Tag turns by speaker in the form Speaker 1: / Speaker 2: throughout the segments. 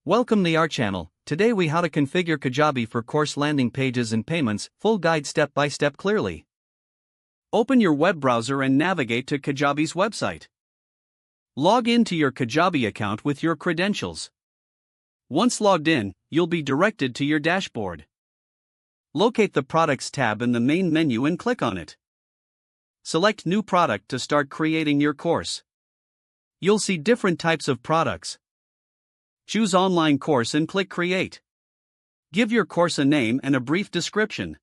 Speaker 1: Welcome to our channel. Today we how to configure Kajabi for course landing pages and payments, full guide step by step clearly. Open your web browser and navigate to Kajabi's website. Log into your Kajabi account with your credentials. Once logged in, you'll be directed to your dashboard. Locate the Products tab in the main menu and click on it. Select New Product to start creating your course. You'll see different types of products. Choose Online Course and click Create. Give your course a name and a brief description.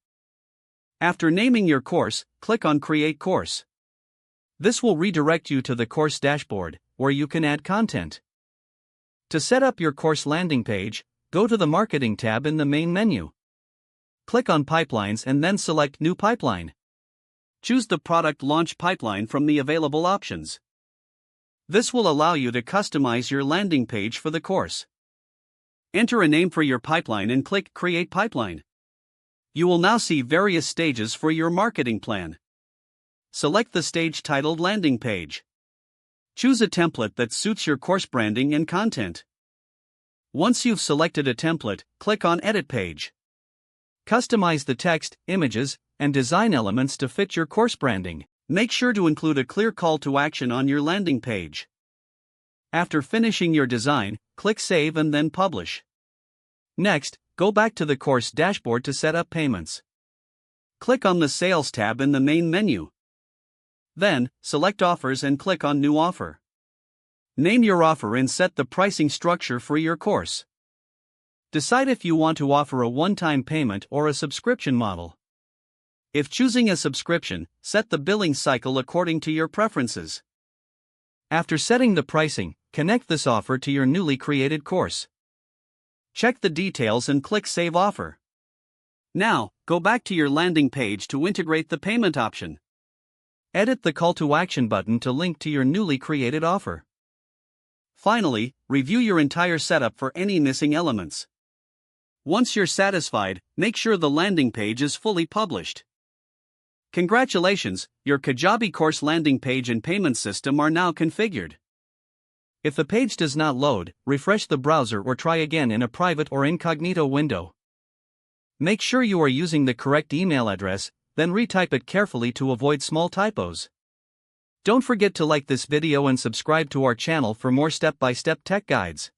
Speaker 1: After naming your course, click on Create Course. This will redirect you to the course dashboard, where you can add content. To set up your course landing page, go to the Marketing tab in the main menu. Click on Pipelines and then select New Pipeline. Choose the Product Launch Pipeline from the available options. This will allow you to customize your landing page for the course. Enter a name for your pipeline and click Create Pipeline. You will now see various stages for your marketing plan. Select the stage titled Landing Page. Choose a template that suits your course branding and content. Once you've selected a template, click on Edit Page. Customize the text, images, and design elements to fit your course branding. Make sure to include a clear call to action on your landing page. After finishing your design, click Save and then Publish. Next, go back to the course dashboard to set up payments. Click on the Sales tab in the main menu. Then, select Offers and click on New Offer. Name your offer and set the pricing structure for your course. Decide if you want to offer a one-time payment or a subscription model. If choosing a subscription, set the billing cycle according to your preferences. After setting the pricing, connect this offer to your newly created course. Check the details and click Save Offer. Now, go back to your landing page to integrate the payment option. Edit the Call to Action button to link to your newly created offer. Finally, review your entire setup for any missing elements. Once you're satisfied, make sure the landing page is fully published. Congratulations, your Kajabi course landing page and payment system are now configured. If the page does not load, refresh the browser or try again in a private or incognito window. Make sure you are using the correct email address, then retype it carefully to avoid small typos. Don't forget to like this video and subscribe to our channel for more step-by-step tech guides.